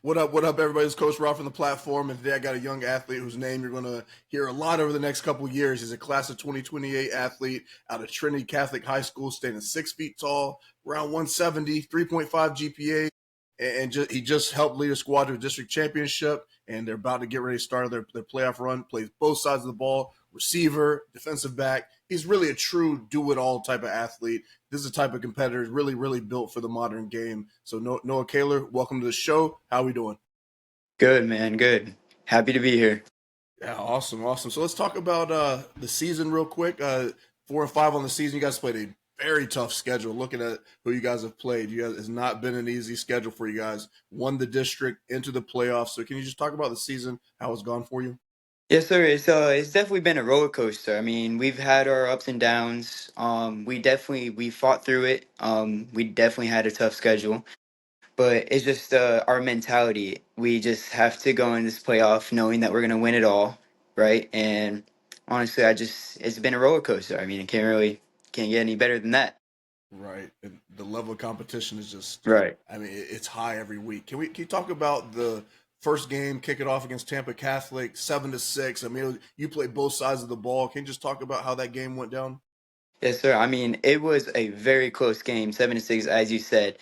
What up, everybody? It's Coach Rob from the platform, and today I got a young athlete whose name you're going to hear a lot over the next couple of years. He's a class of 2028 athlete out of Trinity Catholic High School, standing 6 feet tall, around 170, 3.5 GPA, and he just helped lead a squad to a district championship, and they're about to get ready to start their playoff run. Plays both sides of the ball, receiver, defensive back. He's really a true do-it-all type of athlete. This is a type of competitor really, really built for the modern game. So Noah Kaylor, welcome to the show. How are we doing? Good, man. Good. Happy to be here. Yeah, awesome, awesome. So let's talk about the season real quick. 4-5 on the season. You guys played a very tough schedule. Looking at who you guys have played, you guys it's not been an easy schedule for you guys. Won the district into the playoffs. So can you just talk about the season, how it's gone for you? Yes, sir. It's definitely been a roller coaster. I mean, we've had our ups and downs. We fought through it. We definitely had a tough schedule, but it's just our mentality. We just have to go in this playoff knowing that we're gonna win it all, right? And honestly, it's been a roller coaster. I mean, it can't get any better than that. Right, and the level of competition is just, Right. I mean, it's high every week. Can you talk about the first game, kick it off against Tampa Catholic, 7-6? I mean, you played both sides of the ball. Can you just talk about how that game went down? Yes, sir. I mean, it was a very close game, 7-6, as you said.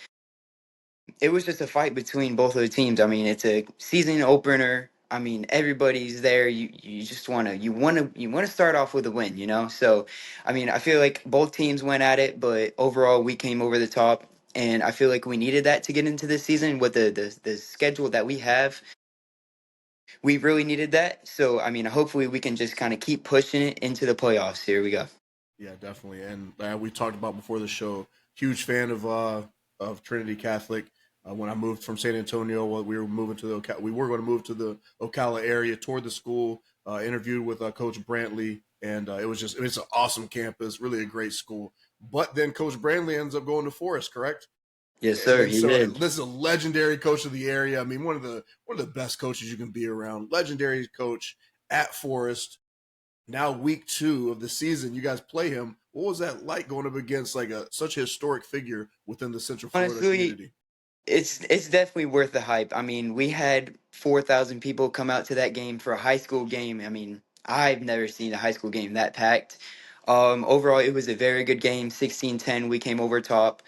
It was just a fight between both of the teams. I mean, it's a season opener. I mean, everybody's there. You just wanna start off with a win, you know? So, I mean, I feel like both teams went at it, but overall we came over the top, and I feel like we needed that to get into this season with the schedule that we have. We really needed that. So, I mean, hopefully we can just kind of keep pushing it into the playoffs. Here we go. Yeah, definitely. And we talked about before the show. Huge fan of Trinity Catholic. When I moved from San Antonio, well, we were going to move to the Ocala area toward the school. Interviewed with Coach Brantley, and it's an awesome campus, really a great school. But then Coach Brantley ends up going to Forest, correct? Yes, And sir. then He so did. this is a legendary coach of the area. I mean, one of the best coaches you can be around. Legendary coach at Forest. Now week two of the season, you guys play him. What was that like going up against like a such a historic figure within the Central Florida Honestly, community? it's definitely worth the hype. I mean, we had 4,000 people come out to that game for a high school game. I mean, I've never seen a high school game that packed. Overall, it was a very good game. 16-10, we came over top.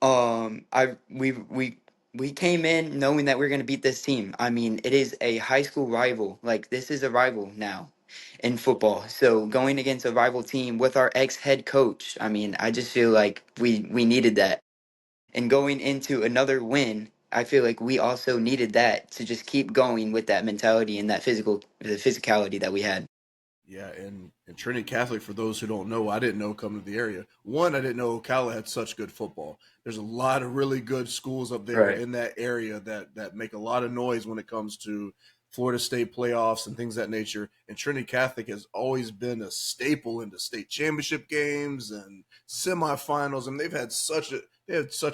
I we came in knowing that we are going to beat this team. I mean, it is a high school rival. Like, this is a rival now in football. So going against a rival team with our ex head coach, I mean, I just feel like we needed that. And going into another win, I feel like we also needed that to just keep going with that mentality and the physicality that we had. Yeah, and Trinity Catholic, for those who don't know, I didn't know coming to the area. One, I didn't know Ocala had such good football. There's a lot of really good schools up there Right. in that area that make a lot of noise when it comes to Florida State playoffs and things of that nature. And Trinity Catholic has always been a staple in the state championship games and semifinals, and they had such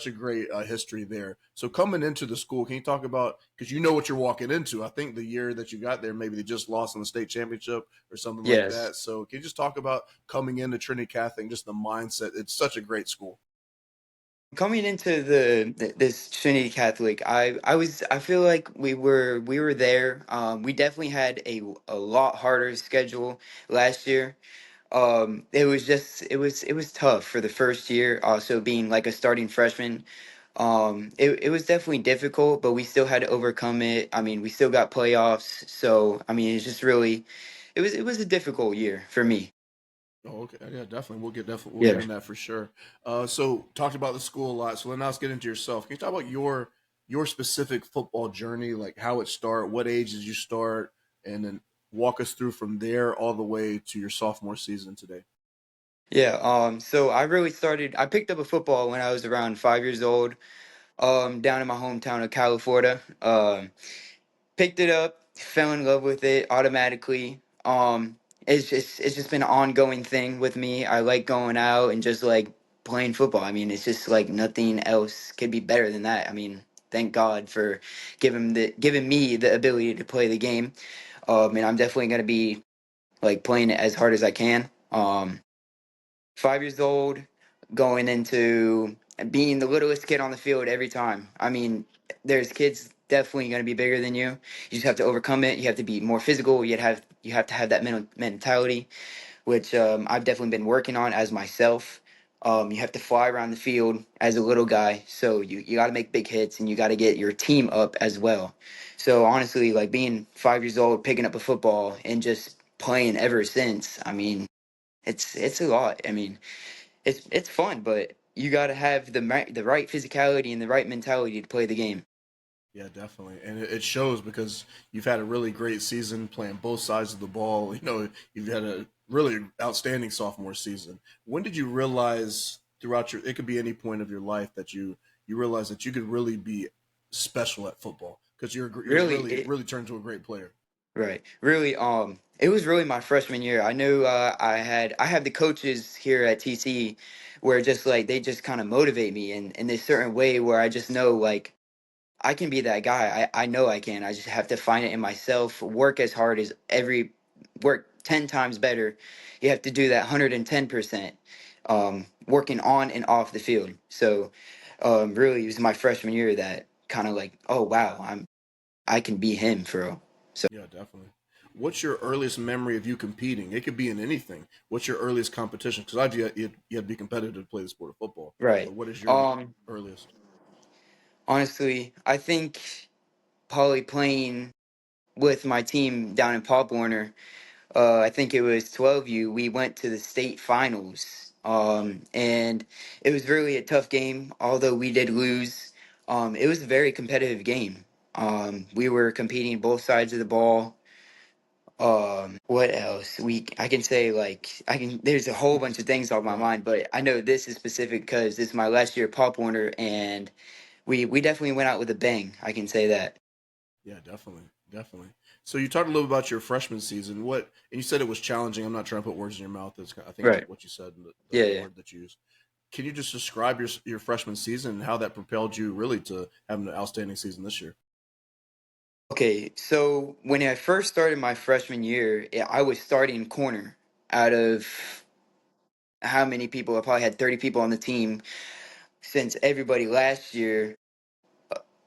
a great history there. So coming into the school, can you talk about, because you know what you're walking into? I think the year that you got there, maybe they just lost in the state championship or something like Yes. that. So can you just talk about coming into Trinity Catholic, just the mindset? It's such a great school. Coming into this Trinity Catholic, I feel like we were there. We definitely had a lot harder schedule last year. It was tough for the first year, also being like a starting freshman. It was definitely difficult, but we still had to overcome it. I mean, we still got playoffs, so I mean, it's just really, it was a difficult year for me. Oh, okay. Yeah, definitely. We'll get Yeah. in that for sure. So talked about the school a lot. So now let's get into yourself. Can you talk about your specific football journey, like how it started, what age did you start, and then walk us through from there all the way to your sophomore season today? Yeah. So I picked up a football when I was around 5 years old. Down in my hometown of California. Picked it up, fell in love with it automatically. It's just been an ongoing thing with me. I like going out and just like playing football. I mean, it's just like nothing else could be better than that. I mean, thank God for giving me the ability to play the game. And I'm definitely gonna be like playing it as hard as I can. 5 years old, going into being the littlest kid on the field every time. I mean, there's kids definitely going to be bigger than you. You just have to overcome it. You have to be more physical. You have to have that mentality, which I've definitely been working on as myself. You have to fly around the field as a little guy, so you got to make big hits and you got to get your team up as well. So honestly, like being 5 years old, picking up a football and just playing ever since, I mean, it's a lot. I mean, it's fun, but you got to have the right physicality and the right mentality to play the game. Yeah, definitely, and it shows because you've had a really great season playing both sides of the ball. You know, you've had a really outstanding sophomore season. When did you realize throughout your? It could be any point of your life that you realize that you could really be special at football because you're Really, really turned into a great player. right. Really, it was really my freshman year. I knew I have the coaches here at TC where just like they just kind of motivate me in this certain way where I just know like I can be that guy. I know I can. I just have to find it in myself, work as hard as work 10 times better. You have to do that 110%, working on and off the field. So, really, it was my freshman year that kind of like, oh, wow, I can be him for real. So, Yeah, definitely. What's your earliest memory of you competing? It could be in anything. What's your earliest competition? Because I've you had to be competitive to play the sport of football. right. But what is your Um, earliest? Honestly, I think probably playing with my team down in Pop Warner. I think it was 12U. We went to the state finals, and it was really a tough game. Although we did lose, it was a very competitive game. We were competing both sides of the ball. What else? I can say like I can. There's a whole bunch of things on my Right. mind, but I know this is specific because this is my last year at Pop Warner, and we definitely went out with a bang. I can say that. Yeah, definitely, definitely. So you talked a little about your freshman season. What and you said it was challenging. I'm not trying to put words in your mouth. I think that's Right. what you said, Yeah. the Yeah. word that you used. Can you just describe your freshman season and how that propelled you really to having an outstanding season this year? Okay, so when I first started my freshman year, I was starting corner out of how many people? I probably had 30 people on the team since everybody last year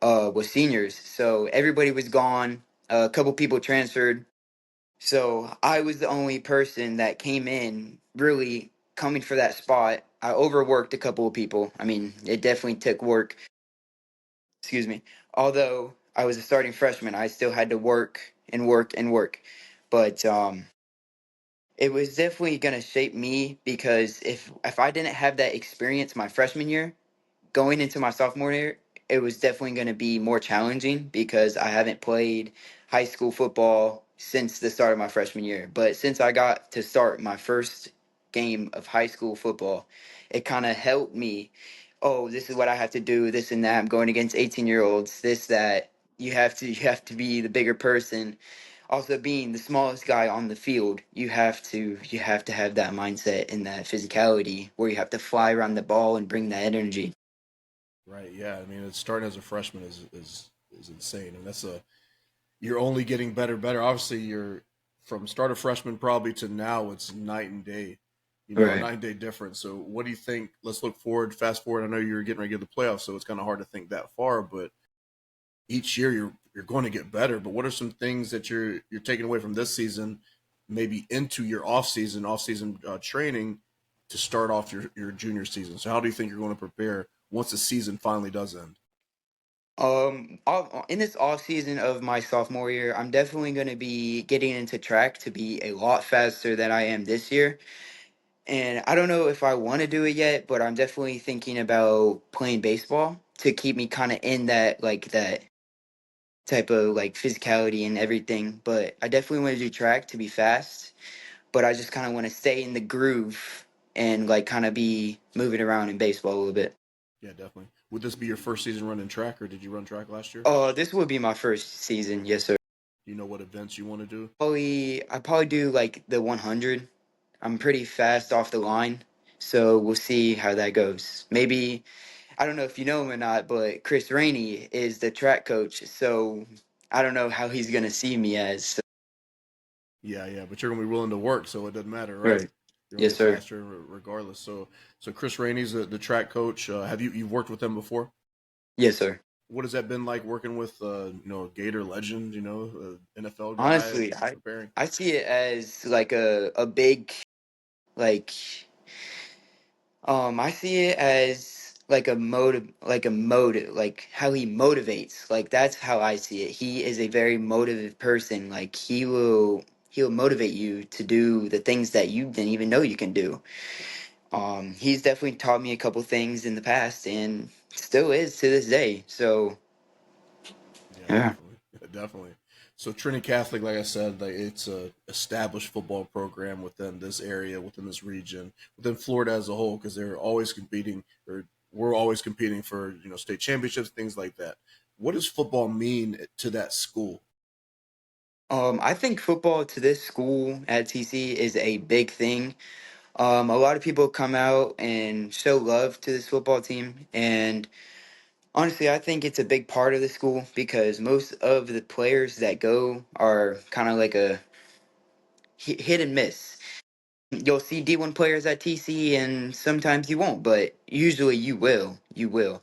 was seniors. So everybody was gone. A couple people transferred. So I was the only person that came in really coming for that spot. I overworked a couple of people. I mean, it definitely took work. Excuse me. Although I was a starting freshman, I still had to work and work and work. But it was definitely gonna shape me because if I didn't have that experience my freshman year, going into my sophomore year, it was definitely going to be more challenging because I haven't played high school football since the start of my freshman year. But since I got to start my first game of high school football, it kind of helped me. Oh, this is what I have to do, this and that. I'm going against 18-year-olds, this, that. You have to be the bigger person. Also being the smallest guy on the field, you have to have that mindset and that physicality where you have to fly around the ball and bring that energy. Right. Yeah. I mean, it's starting as a freshman is insane, and that's a you're only getting better, better. Obviously, you're from start of freshman probably to now. It's night and day. You know, a Right. night and day difference. So, what do you think? Let's look forward, fast forward. I know you're getting ready to get the playoffs, so it's kind of hard to think that far. But each year, you're going to get better. But what are some things that you're taking away from this season, maybe into your off season training to start off your junior season? So, how do you think you're going to prepare once the season finally does end? In this off season of my sophomore year, I'm definitely going to be getting into track to be a lot faster than I am this year. And I don't know if I want to do it yet, but I'm definitely thinking about playing baseball to keep me kind of in that type of like physicality and everything. But I definitely want to do track to be fast, but I just kind of want to stay in the groove and like kind of be moving around in baseball a little bit. Yeah, definitely. Would this be your first season running track, or did you run track last year? This would be my first season. Yes, sir. Do you know what events you want to do? I probably do like the 100. I'm pretty fast off the line, so we'll see how that goes. Maybe I don't know if you know him or not, but Chris Rainey is the track coach, so I don't know how he's gonna see me as. So, Yeah, yeah, but you're gonna be willing to work, so it doesn't matter, right? right. You're gonna Yes, get sir. faster regardless. So Chris Rainey's the track coach. Have you've worked with him before? Yes, sir. what has that been like working with a Gator legend, NFL guy Honestly, I preparing? I see it as like a big like I see it as like a motive, like how he motivates. Like that's how I see it. He is a very motivated person. Like he'll motivate you to do the things that you didn't even know you can do. He's definitely taught me a couple things in the past and still is to this day. So Yeah, yeah. definitely, definitely. So Trinity Catholic, like I said, like it's a established football program within this area, within this region, within Florida as a whole, because they're always competing, or we're always competing for state championships, things like that. What does football mean to that school? I think football to this school at TC is a big thing. A lot of people come out and show love to this football team, and honestly, I think it's a big part of the school because most of the players that go are kind of like a hit and miss. You'll see D1 players at TC, and sometimes you won't, but usually you will. You will.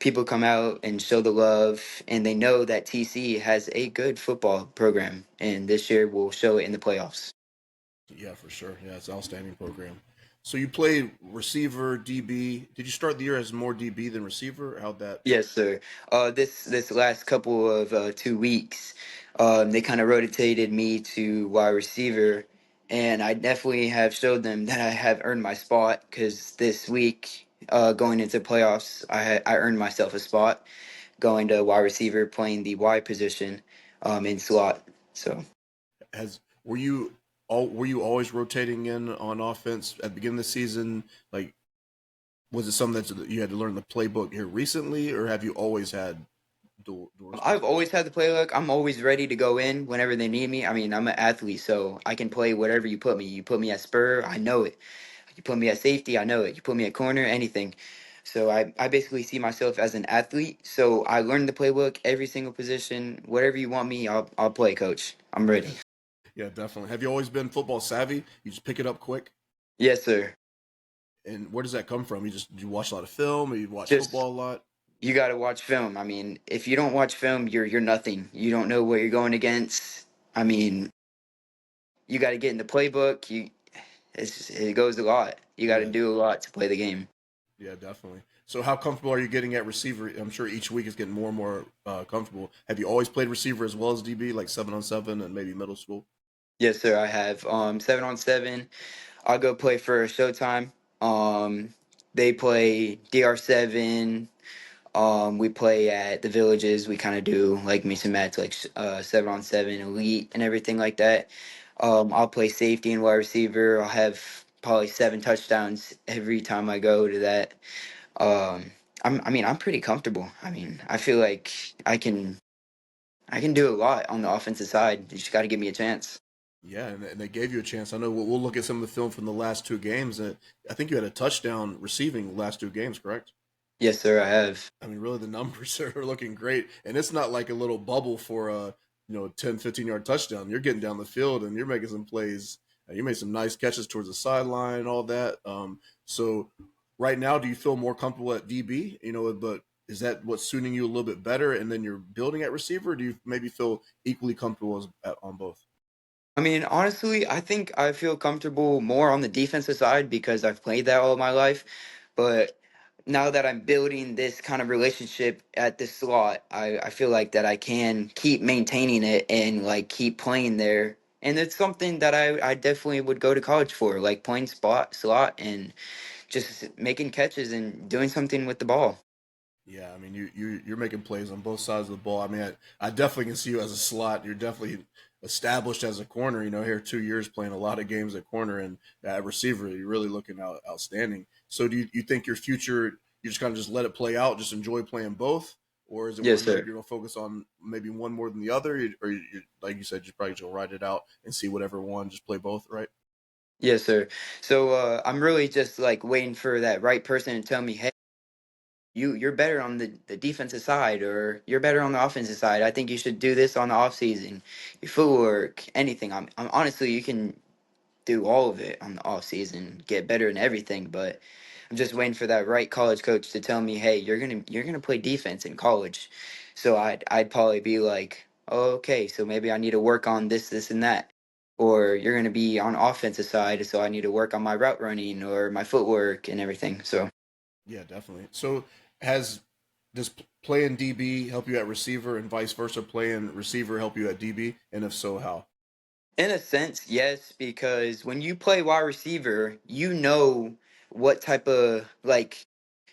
People come out and show the love, and they know that TC has a good football program, and this year will show it in the playoffs. Yeah, for sure. Yeah, it's an outstanding program. So you played receiver, DB. Did you start the year as more DB than receiver? How'd that? Yes, sir. This last couple of 2 weeks, they kind of rotated me to wide receiver, and I definitely have showed them that I have earned my spot. Because this week, going into playoffs, I earned myself a spot going to wide receiver, playing the wide position, in slot. So. Has were you always rotating in on offense at the beginning of the season? Like, was it something that you had to learn the playbook here recently, or have you always had dual I've always responsibilities? had the playbook. I'm always ready to go in whenever they need me. I mean, I'm an athlete, so I can play whatever you put me. You put me at spur, I know it. You put me at safety, I know it. You put me at corner, anything. So I basically see myself as an athlete. So I learned the playbook, every single position. Whatever you want me, I'll play, coach. I'm Yeah, ready. yeah, definitely. Have you always been football savvy? You just pick it up quick. Yes, sir. And where does that come from? You watch a lot of film, or you watch Just football a lot? you got to watch film. I mean, if you don't watch film, you're nothing. You don't know what you're going against. I mean, you got to get in the playbook. It goes a lot. You got to Yeah, do a lot to play the game. yeah, definitely. So, how comfortable are you getting at receiver? I'm sure each week is getting more and more comfortable. Have you always played receiver as well as DB, like 7-on-7 and maybe middle school? Yes, sir. I have 7-on-7. I'll go play for Showtime. They play DR7. We play at the villages. We kind of do like mix and match, like 7-on-7 elite and everything like that. I'll play safety and wide receiver. I'll have probably 7 touchdowns every time I go to that. Um, I'm pretty comfortable. I mean, I feel like I can I can do a lot on the offensive side. You just got to give me a chance. Yeah, and they gave you a chance. I know we'll look at some of the film from the last two games. I think you had a touchdown receiving the last two games, correct? Yes, sir. I have. I mean, really, the numbers are looking great, and it's not like a little bubble for a 10, 15 yard touchdown. You're getting down the field and you're making some plays. You made some nice catches towards the sideline and all that. So right now, do you feel more comfortable at DB? But is that what's suiting you a little bit better? And then you're building at receiver. Or do you maybe feel equally comfortable on both? I mean, honestly, I think I feel comfortable more on the defensive side because I've played that all my life. But now that I'm building this kind of relationship at this slot, I feel like that I can keep maintaining it and like keep playing there. And it's something that I definitely would go to college for, like playing spot slot and just making catches and doing something with the ball. Yeah, I mean you're making plays on both sides of the ball. I mean I definitely can see you as a slot. You're definitely established as a corner. Here 2 years playing a lot of games at corner and at receiver. You're really looking outstanding. So do you think your future you just kind of just let it play out, just enjoy playing both, or is it where Yes, maybe sir. you're gonna focus on maybe one more than the other, or like you said, you probably just ride it out and see whatever one, just play both, right? Yes, sir. So I'm really just like waiting for that right person to tell me, hey, you're better on the defensive side or you're better on the offensive side. I think you should do this on the off season. Your footwork, anything. I'm honestly you can do all of it on the off season, get better in everything. But I'm just waiting for that right college coach to tell me, hey, you're gonna play defense in college. So I'd probably be like, oh, okay, so maybe I need to work on this, this, and that. Or you're gonna be on offensive side, so I need to work on my route running or my footwork and everything. So Yeah, definitely. So has does playing DB help you at receiver and vice versa? Playing receiver help you at DB, and if so, how? in a sense, yes, because when you play wide receiver, you know what type of like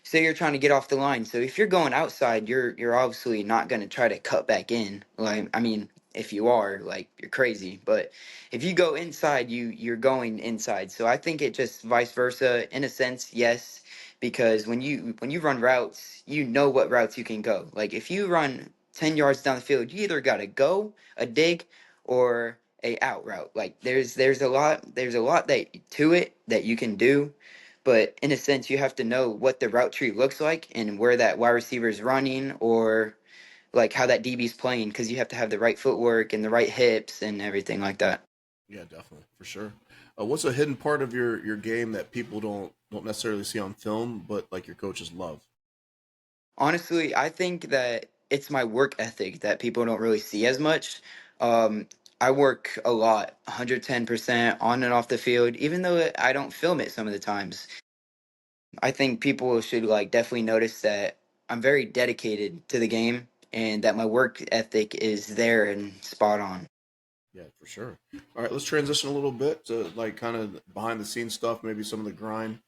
say you're trying to get off the line. So if you're going outside, you're obviously not going to try to cut back in. Like I mean, if you are, like you're crazy. But if you go inside, you're going inside. So I think it just vice versa in a sense, yes, because when you run routes, you know what routes you can go. Like if you run 10 yards down the field, you either got to go, a dig, or a out route. Like there's a lot that to it that you can do, but in a sense you have to know what the route tree looks like and where that wide receiver is running or like how that DB's playing because you have to have the right footwork and the right hips and everything like that. Yeah, definitely for sure. What's a hidden part of your game that people don't necessarily see on film, but like your coaches love? Honestly, I think that it's my work ethic that people don't really see as much. Um, I work a lot, 110% on and off the field, even though I don't film it some of the times. I think people should like definitely notice that I'm very dedicated to the game and that my work ethic is there and spot on. Yeah, for sure. All right, let's transition a little bit to like kind of behind the scenes stuff, maybe some of the grind.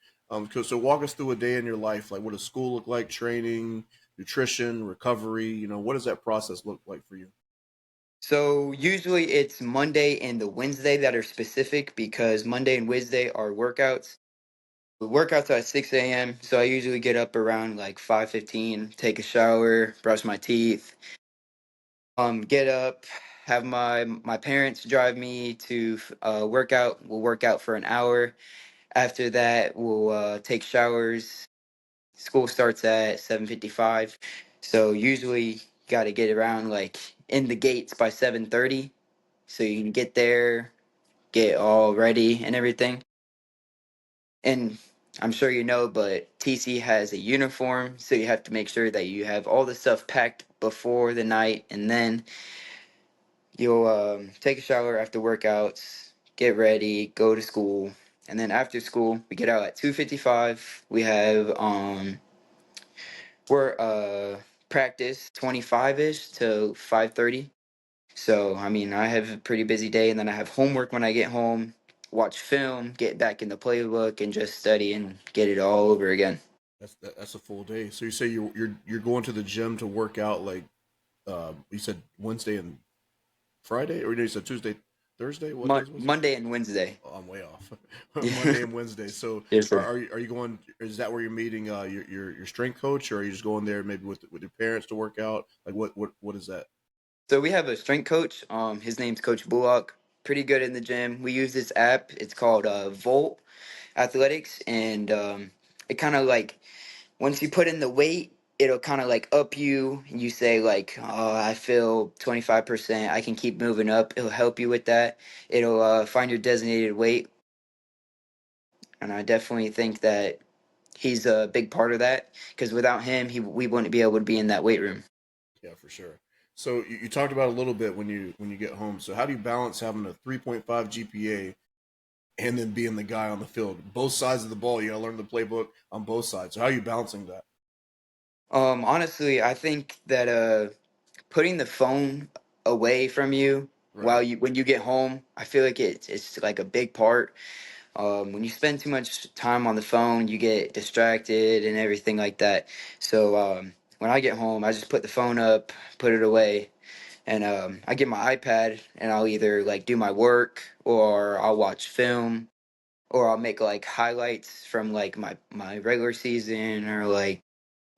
So walk us through a day in your life. Like, what does school look like? Training, nutrition, recovery. What does that process look like for you? So usually it's Monday and the Wednesday that are specific because Monday and Wednesday are workouts. The workouts are at 6 a.m. So I usually get up around like 5:15, take a shower, brush my teeth, get up, have my parents drive me to work out. We'll work out for an hour. After that, we'll take showers. School starts at 7:55, so usually you got to get around like in the gates by 7:30, so you can get there, get all ready and everything. And I'm sure you know, but TC has a uniform, so you have to make sure that you have all the stuff packed before the night, and then you'll take a shower after workouts, get ready, go to school, and then after school we get out at 2:55. We have we're practice 25ish to 5:30. So I mean I have a pretty busy day, and then I have homework when I get home, watch film, get back in the playbook, and just study and get it all over again. That's a full day. So you say you're going to the gym to work out like you said Wednesday and Friday, or you said Tuesday, Thursday. What days was it? Monday and Wednesday. Oh, I'm way off. Yeah. Monday and Wednesday. So Yes, are, sir. are you going? Is that where you're meeting your strength coach, or are you just going there maybe with your parents to work out? Like what is that? So we have a strength coach. His name's Coach Bullock. Pretty good in the gym. We use this app. It's called Volt Athletics, and it kind of like once you put in the weight, it'll kind of like up you. And you say like, "Oh, I feel 25%. I can keep moving up." It'll help you with that. It'll find your designated weight, and I definitely think that he's a big part of that because without him, we wouldn't be able to be in that weight room. Yeah, for sure. So you talked about a little bit when you get home. So how do you balance having a 3.5 GPA and then being the guy on the field? Both sides of the ball, you got to learn the playbook on both sides. So how are you balancing that? Honestly, I think that putting the phone away from you Right. while you when you get home, I feel like it's like a big part. When you spend too much time on the phone, you get distracted and everything like that. So when I get home, I just put the phone up, put it away, and I get my iPad and I'll either like do my work or I'll watch film or I'll make like highlights from like my regular season or like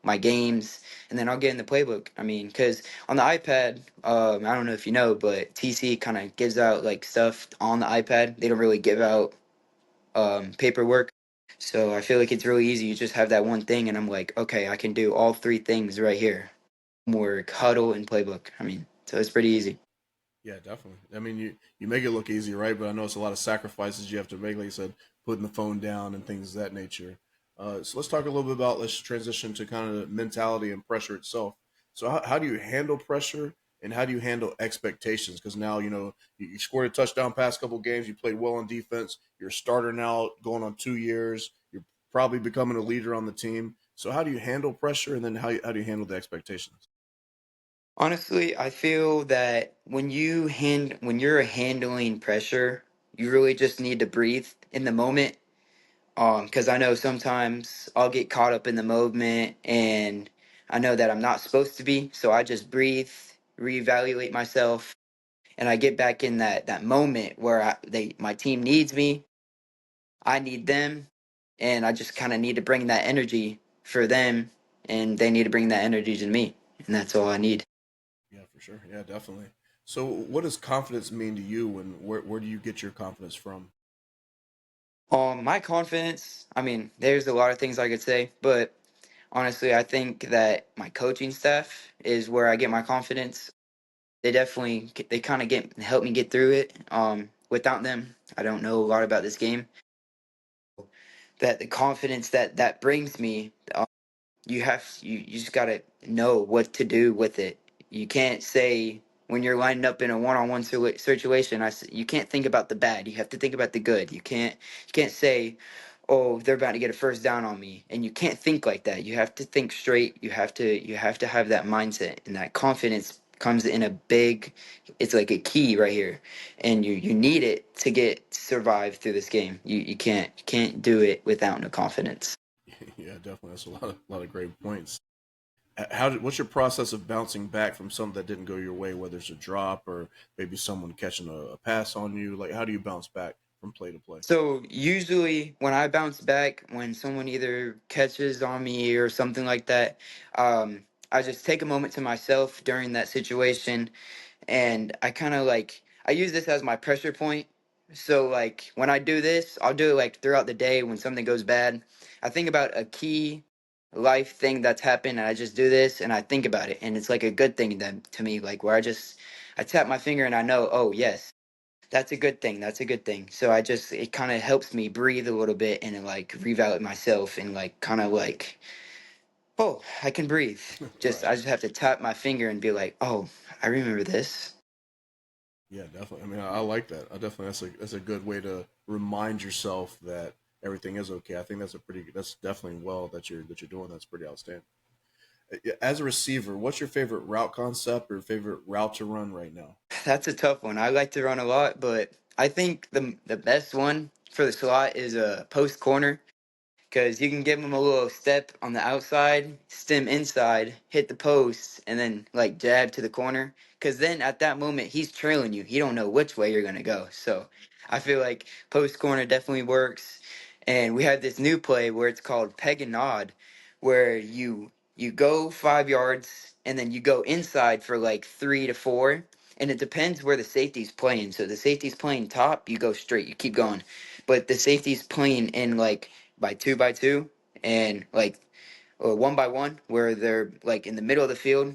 my games, and then I'll get in the playbook. I mean, because on the iPad, I don't know if you know, but TC kind of gives out like stuff on the iPad. They don't really give out paperwork. So I feel like it's really easy. You just have that one thing, and I'm like, okay, I can do all three things right here: work, huddle, and playbook. I mean, so it's pretty easy. Yeah, definitely. I mean, you make it look easy, right? But I know it's a lot of sacrifices you have to make. Like you said, putting the phone down and things of that nature. So let's talk a little bit about, let's transition to kind of mentality and pressure itself. So how do you handle pressure and how do you handle expectations? Because now, you scored a touchdown past couple games. You played well on defense. You're a starter now going on 2 years. You're probably becoming a leader on the team. So how do you handle pressure and then how do you handle the expectations? Honestly, I feel that when you're handling pressure, you really just need to breathe in the moment. Because I know sometimes I'll get caught up in the moment and I know that I'm not supposed to be, so I just breathe, reevaluate myself, and I get back in that moment where my team needs me, I need them, and I just kind of need to bring that energy for them, and they need to bring that energy to me, and that's all I need. Yeah, for sure. Yeah, definitely. So what does confidence mean to you and where do you get your confidence from? My confidence, I mean, there's a lot of things I could say, but honestly, I think that my coaching staff is where I get my confidence. They kind of get help me get through it. Without them, I don't know a lot about this game. That the confidence that brings me, you just gotta know what to do with it. You can't say when you're lining up in a one-on-one situation. You can't think about the bad. You have to think about the good. You can't say, "Oh, they're about to get a first down on me," and you can't think like that. You have to think straight. You have to have that mindset, and that confidence comes in a big. It's like a key right here, and you need it to get survive through this game. You can't do it without no confidence. Yeah, definitely. That's a lot of great points. What's your process of bouncing back from something that didn't go your way, whether it's a drop or maybe someone catching a pass on you? Like, how do you bounce back from play to play? So usually when I bounce back, when someone either catches on me or something like that, I just take a moment to myself during that situation, and I kind of like I use this as my pressure point. So like when I do this, I'll do it like throughout the day when something goes bad. I think about a key life thing that's happened, and I just do this, and I think about it, and it's like a good thing then to me, like where I tap my finger and I know, oh yes, that's a good thing. That's a good thing. So it kind of helps me breathe a little bit and like revalidate myself and like kind of like, oh, I can breathe. Right. I just have to tap my finger and be like, oh, I remember this. Yeah, definitely. I mean, I like that. I definitely that's a good way to remind yourself that everything is okay. I think that's definitely well that you're doing. That's pretty outstanding. Yeah, as a receiver, what's your favorite route concept or favorite route to run right now? That's a tough one. I like to run a lot, but I think the best one for the slot is a post corner. Because you can give him a little step on the outside, stem inside, hit the post, and then like jab to the corner. Because then at that moment he's trailing you. He don't know which way you're gonna go. So I feel like post corner definitely works. And we have this new play where it's called peg and nod, where you go 5 yards and then you go inside for like 3 to 4. And it depends where the safety's playing. So the safety's playing top, you go straight, you keep going. But the safety's playing in like by two and like or one by one where they're like in the middle of the field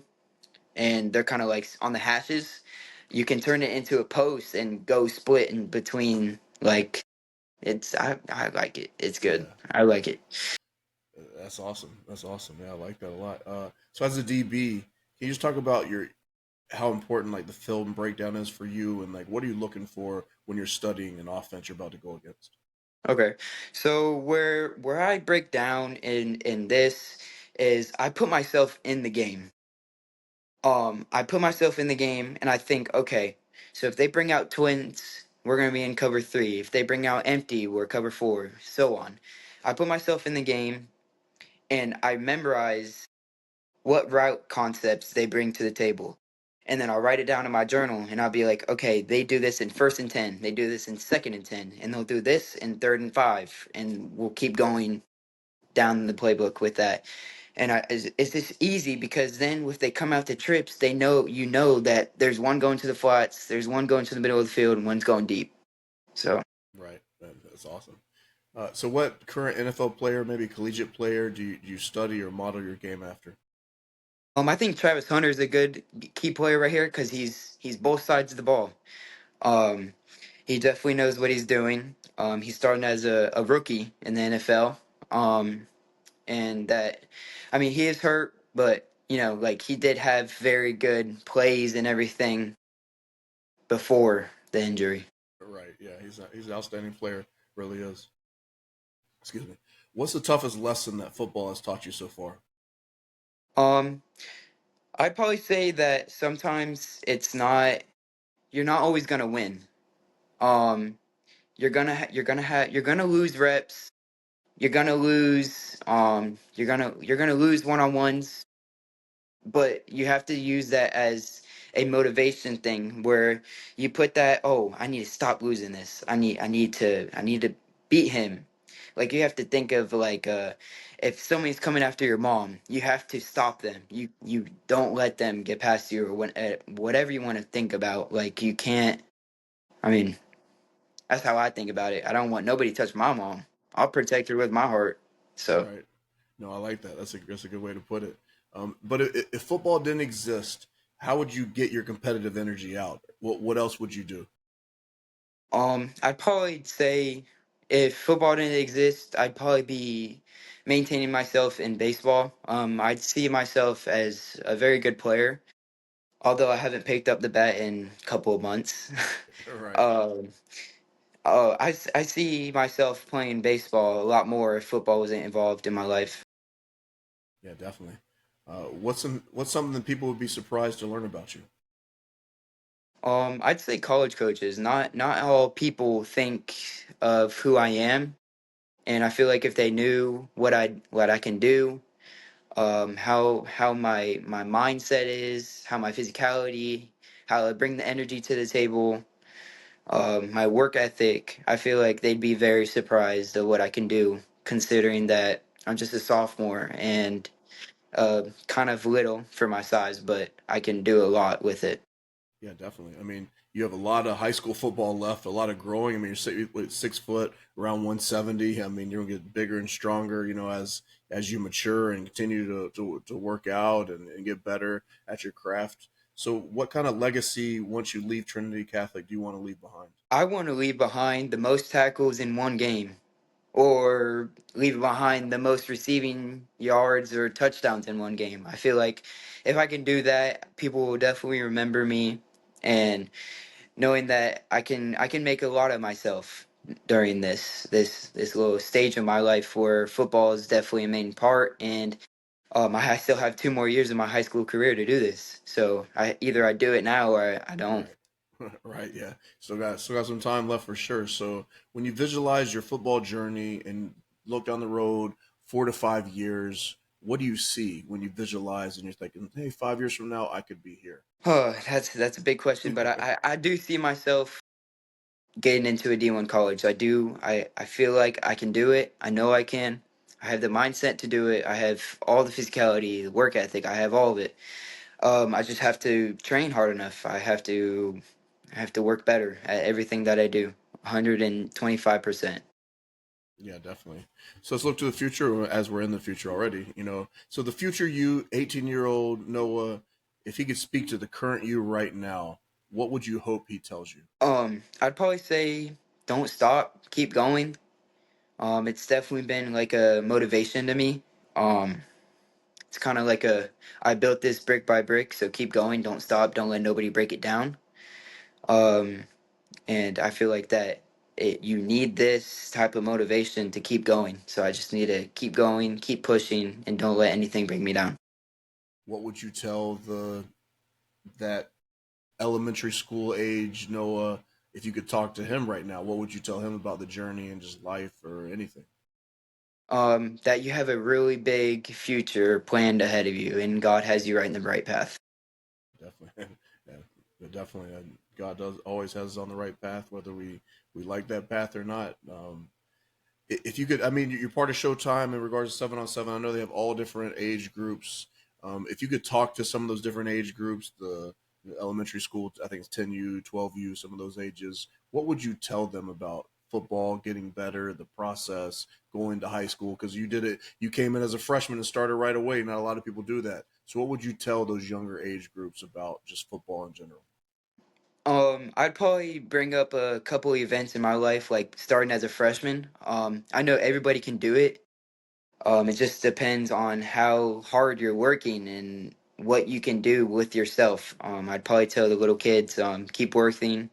and they're kind of like on the hashes, you can turn it into a post and go split in between. Like I like it, it's good, Yeah, I like it. that's awesome. That's awesome. Yeah, I like that a lot. So as a DB, can you just talk about your how important like the film breakdown is for you, and like what are you looking for when you're studying an offense you're about to go against? Okay, so where I break down in this is I put myself in the game. I put myself in the game and I think, okay, so if they bring out twins, we're gonna be in cover three. If they bring out empty, we're cover four, so on. I put myself in the game and I memorize what route concepts they bring to the table. And then I'll write it down in my journal and I'll be like, okay, they do this in first and 10, they do this in second and 10, and they'll do this in third and 5. And we'll keep going down the playbook with that. And it's just easy because then if they come out to trips, they know that there's one going to the flats, there's one going to the middle of the field, and one's going deep. So Right, that's awesome. So what current NFL player, maybe collegiate player, do you study or model your game after? I think Travis Hunter is a good key player right here because he's both sides of the ball. Um, he definitely knows what he's doing. He's starting as a rookie in the NFL. and that, I mean, he is hurt, but like he did have very good plays and everything before the injury. Right. Yeah, he's an outstanding player. Really is. Excuse me. What's the toughest lesson that football has taught you so far? Um, I'd probably say that sometimes you're not always gonna win. Um, you're gonna lose reps. You're gonna lose one-on-ones, but you have to use that as a motivation thing where you put that, oh, I need to stop losing this. I need to beat him. Like you have to think of like if somebody's coming after your mom, you have to stop them. You don't let them get past you, or whatever you want to think about. Like you can't, I mean, that's how I think about it. I don't want nobody to touch my mom. I'll protect her with my heart. So, Right. No, I like that. That's a good way to put it. But if football didn't exist, how would you get your competitive energy out? What else would you do? I'd probably say if football didn't exist, I'd probably be maintaining myself in baseball. I'd see myself as a very good player, although I haven't picked up the bat in a couple of months. Right. um, I see myself playing baseball a lot more if football wasn't involved in my life. Yeah, definitely. What's something that people would be surprised to learn about you? I'd say college coaches. Not all people think of who I am, and I feel like if they knew what I can do, how my mindset is, how my physicality, how I bring the energy to the table, my work ethic. I feel like they'd be very surprised at what I can do, considering that I'm just a sophomore and kind of little for my size, but I can do a lot with it. Yeah, definitely. I mean, you have a lot of high school football left, a lot of growing. I mean, you're 6 foot, around 170. I mean, you're gonna get bigger and stronger, as you mature and continue to work out and get better at your craft. So, what kind of legacy once you leave Trinity Catholic do you want to leave behind? I want to leave behind the most tackles in one game, or leave behind the most receiving yards or touchdowns in one game. I feel like if I can do that, people will definitely remember me, and knowing that I can make a lot of myself during this little stage of my life where football is definitely a main part, and I still have 2 more years of my high school career to do this. So I do it now or I don't. Right. Right, yeah. Still got some time left for sure. So when you visualize your football journey and look down the road 4 to 5 years, what do you see when you visualize and you're thinking, hey, 5 years from now I could be here? Oh, that's a big question, but I do see myself getting into a D1 college. I do. I feel like I can do it. I know I can. I have the mindset to do it. I have all the physicality, the work ethic. I have all of it. I just have to train hard enough. I have to work better at everything that I do. 125%. Yeah, definitely. So let's look to the future as we're in the future already, So the future you, 18-year-old Noah, if he could speak to the current you right now, what would you hope he tells you? I'd probably say don't stop, keep going. It's definitely been like a motivation to me. Um, it's kind of like I built this brick by brick, so keep going, don't stop, don't let nobody break it down. Um, and I feel like that you need this type of motivation to keep going. So I just need to keep going, keep pushing, and don't let anything bring me down. What would you tell the that elementary school age Noah, if you could talk to him right now, what would you tell him about the journey and just life or anything? That you have a really big future planned ahead of you, and God has you right in the right path. Definitely, yeah, definitely. God does always has us on the right path, whether we like that path or not. If you could, I mean, you're part of Showtime in regards to 7-on-7. I know they have all different age groups. If you could talk to some of those different age groups, the elementary school, I think it's 10U, 12U, some of those ages, what would you tell them about football, getting better, the process, going to high school? Because you did it, you came in as a freshman and started right away. Not a lot of people do that. So, what would you tell those younger age groups about just football in general? I'd probably bring up a couple events in my life, like starting as a freshman. I know everybody can do it. It just depends on how hard you're working and what you can do with yourself. I'd probably tell the little kids, keep working,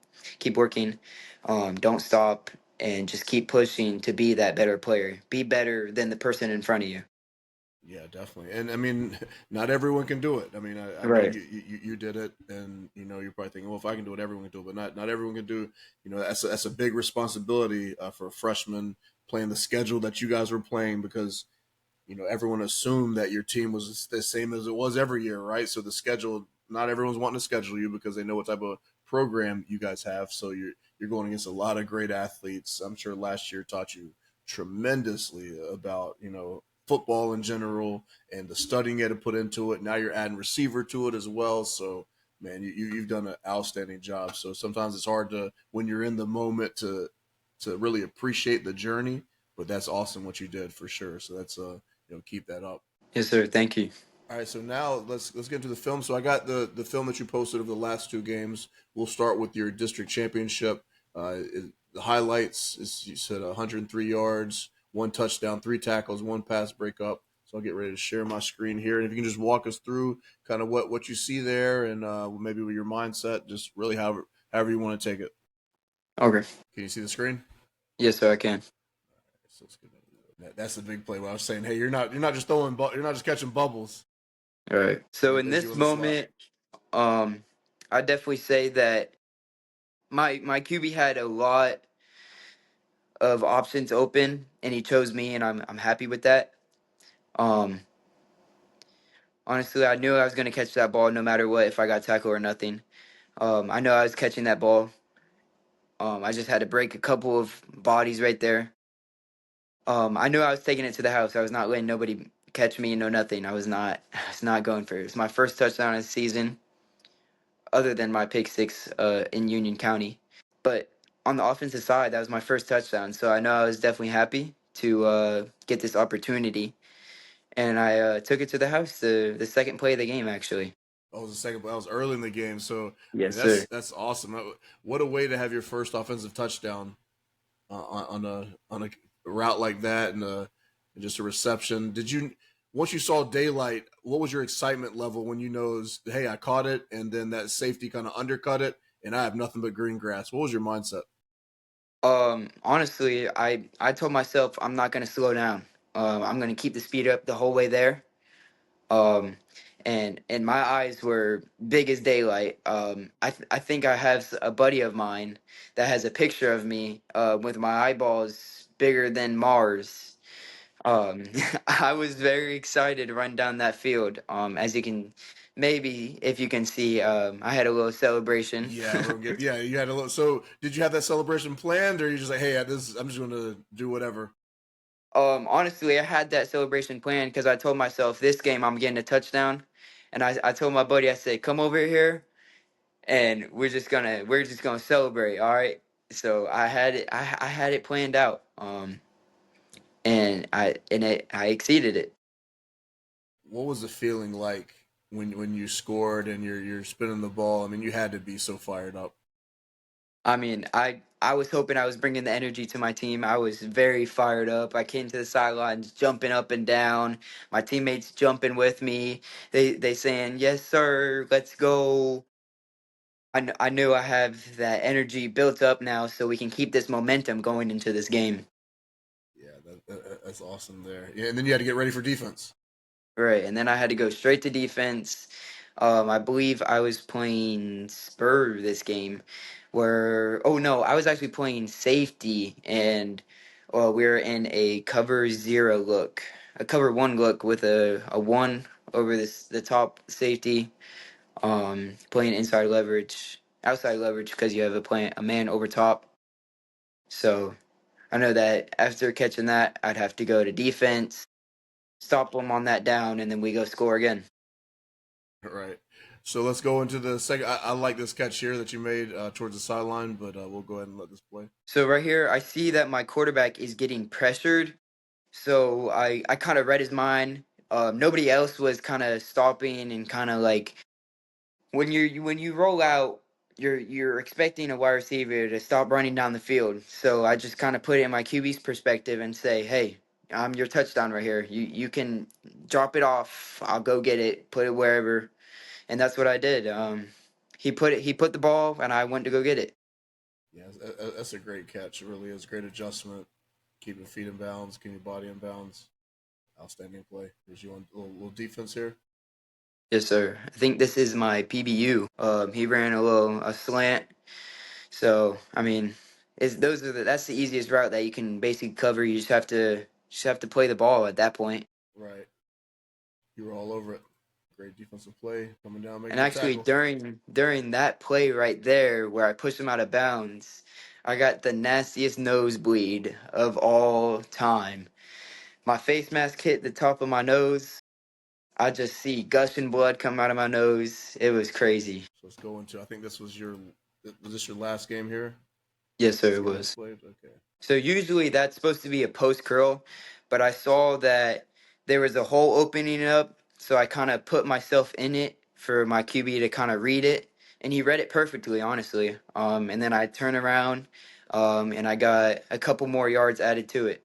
don't stop, and just keep pushing to be that better player. Be better than the person in front of you. Yeah, definitely. And I mean, not everyone can do it. I mean, I know Right. you did it, and you know you're probably thinking, well, if I can do it, everyone can do it. But not everyone can do. You know, that's a big responsibility for a freshman playing the schedule that you guys were playing, because you know everyone assumed that your team was the same as it was every year, right? So the schedule, not everyone's wanting to schedule you because they know what type of program you guys have. So you're going against a lot of great athletes. I'm sure last year taught you tremendously about, you know, football in general and the studying you had to put into it. Now you're adding receiver to it as well. So man, you've done an outstanding job. So sometimes it's hard to, when you're in the moment, to really appreciate the journey. But that's awesome what you did for sure. So that's you know, keep that up. Yes, sir. Thank you. All right, so now let's get into the film. So I got the film that you posted of the last two games. We'll start with your district championship. The highlights is, you said 103 yards, one touchdown, three tackles, one pass breakup. So I'll get ready to share my screen here, and if you can just walk us through kind of what you see there, and maybe with your mindset, just really however you want to take it. Okay. Can you see the screen? Yes, sir. I can. So let's get that's the big play. Where I was saying, hey, you're not just you're not just catching bubbles All right. So in as you this on the slot. moment, um, I definitely say that my QB had a lot of options open, and he chose me, and I'm happy with that. Um, Honestly, I knew I was gonna catch that ball no matter what, if I got tackled or nothing. I know I was catching that ball. I just had to break a couple of bodies right there. I knew I was taking it to the house. I was not letting nobody catch me, no nothing. I was not going for it. It was my first touchdown of the season, other than my pick six in Union County. But on the offensive side, that was my first touchdown, so I know I was definitely happy to get this opportunity, and I took it to the house. The second play of the game, actually. Oh, it was the second. That was early in the game. So I mean, Yes, sir. that's awesome. What a way to have your first offensive touchdown on a route like that, and just a reception. Did you, once you saw daylight, what was your excitement level when you know, hey, I caught it, and then that safety kind of undercut it, and I have nothing but green grass? What was your mindset? Honestly, I told myself I'm not gonna slow down. I'm gonna keep the speed up the whole way there. Um, and my eyes were big as daylight. I think I have a buddy of mine that has a picture of me with my eyeballs bigger than Mars. I was very excited to run down that field. As you can, maybe if you can see, I had a little celebration. Yeah, we're get, yeah. You had a little. So did you have that celebration planned, or you just like, hey, I'm just going to do whatever? Honestly, I had that celebration planned because I told myself this game I'm getting a touchdown, and I told my buddy, I said, "Come over here, and we're just gonna celebrate." All right. So I had it planned out. And I exceeded it. What was the feeling like when you scored and you're spinning the ball? I mean, you had to be so fired up. I mean, I was hoping I was bringing the energy to my team. I was very fired up. I came to the sidelines jumping up and down. My teammates jumping with me. They saying, "Yes, sir, let's go." I knew I have that energy built up now, so we can keep this momentum going into this game. Yeah, that's awesome there. Yeah, and then you had to get ready for defense. Right, and then I had to go straight to defense. I believe I was playing Spur this game, where oh no, I was actually playing safety, and we were in a cover zero look, a cover one look with a one over the top safety. Playing inside leverage, outside leverage because you have a man over top. So I know that after catching that, I'd have to go to defense, stop them on that down, and then we go score again. Right. So let's go into the second. I like this catch here that you made towards the sideline, but we'll go ahead and let this play. So right here, I see that my quarterback is getting pressured. So I kind of read his mind. Nobody else was kind of stopping and kind of like when you roll out, you're expecting a wide receiver to stop running down the field. So I just kind of put it in my QB's perspective and say, hey. I'm your touchdown right here. You can drop it off. I'll go get it, put it wherever, and that's what I did. He put the ball, and I went to go get it. Yeah, that's a great catch. It really is great adjustment, keeping feet in bounds, keeping your body in bounds. Outstanding play. There's you on little defense here. Yes, sir. I think this is my PBU. He ran a slant. So I mean, that's the easiest route that you can basically cover. You just have to play the ball at that point. Right, you were all over it. Great defensive play, coming down, And making the actually, tackle. during that play right there, where I pushed him out of bounds, I got the nastiest nosebleed of all time. My face mask hit the top of my nose. I just see gushing blood come out of my nose. It was crazy. So let's go into. I think this was was this your last game here? Yes, sir, Last it game you was. played. Okay. So usually that's supposed to be a post curl, but I saw that there was a hole opening up, so I kind of put myself in it for my QB to kind of read it, and he read it perfectly, honestly. And then I turn around, and I got a couple more yards added to it.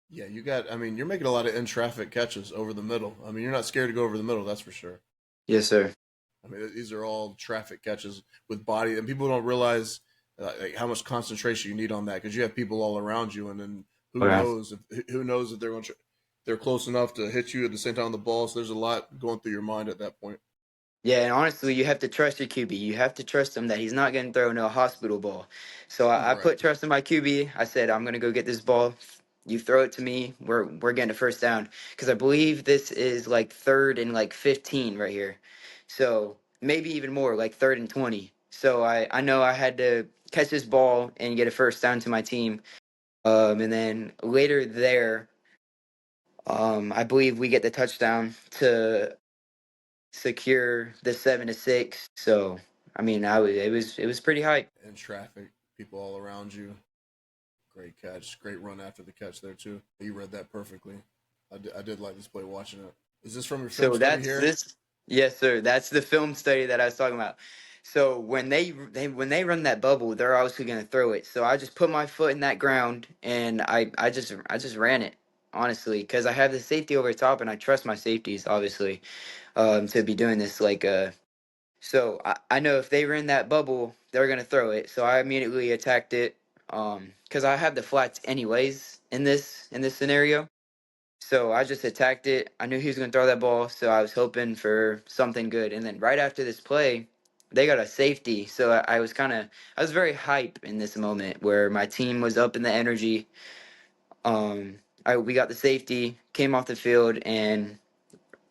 Yeah, you got. I mean, you're making a lot of in traffic catches over the middle. I mean, you're not scared to go over the middle. That's for sure. Yes, sir. I mean, these are all traffic catches with body, and people don't realize like how much concentration you need on that because you have people all around you, and then Okay. who knows if they're close enough to hit you at the same time on the ball. So there's a lot going through your mind at that point. Yeah, and honestly, you have to trust your QB. You have to trust him that he's not going to throw no hospital ball. So I Right. put trust in my QB. I said, I'm going to go get this ball. You throw it to me. We're getting a first down because I believe this is like third and like 15 right here. So maybe even more, like third and 20. So I know I had to catch this ball and get a first down to my team. And then later there, I believe we get the touchdown to secure the 7-6. So I mean, it was pretty hype. In traffic, people all around you. Great catch. Great run after the catch there too. You read that perfectly. I did like this play watching it. Is this from your film So study that's here? this. Yes, sir. That's the film study that I was talking about. So when they run that bubble, they're obviously going to throw it. So I just put my foot in that ground and I just ran it honestly because I have the safety over top and I trust my safeties obviously to be doing this so I know if they ran that bubble, they're gonna throw it. So I immediately attacked it. Because I have the flats anyways in this scenario. So I just attacked it. I knew he was gonna throw that ball, so I was hoping for something good. And then right after this play, they got a safety. So I was I was very hype in this moment where my team was up in the energy. We got the safety, came off the field, and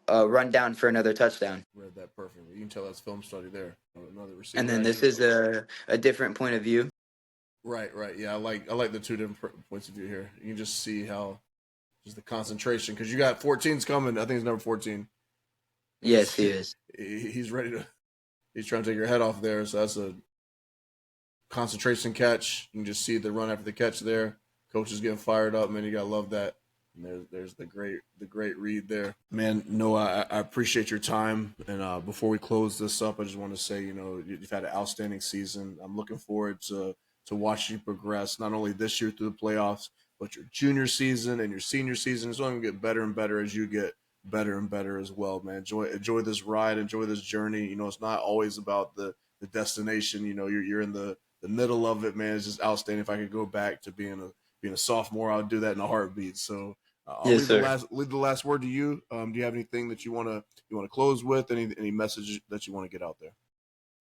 run down for another touchdown. Read that perfectly. You can tell that's film study there. Another And receiver then this action. is a different point of view. Right, right. Yeah, I like the two different points of view here. You can just see how just the concentration because you got 14's coming. I think it's number 14. Yes, he is. He's ready to. He's trying to take your head off there. So that's a concentration catch. You can just see the run after the catch there. Coach is getting fired up, man. You gotta love that. And there's the great read there, man. Noah, I appreciate your time. And before we close this up, I just want to say, you've had an outstanding season. I'm looking forward to watching you progress, not only this year through the playoffs, but your junior season and your senior season. It's only going to get better and better as you get better and better as well, man. Enjoy this ride, enjoy this journey. It's not always about the destination. You're in the middle of it, man. It's just outstanding. If I could go back to being a sophomore, I would do that in a heartbeat. So I'll Yes, sir. leave the last word to you. Do you have anything that you want to close with? Any message that you want to get out there?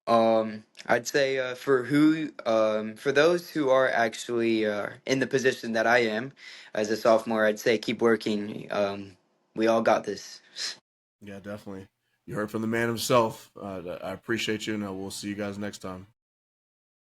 I'd say for those who are actually in the position that I am as a sophomore, I'd say keep working. We all got this. Yeah, definitely. You heard from the man himself. I appreciate you, and we'll see you guys next time.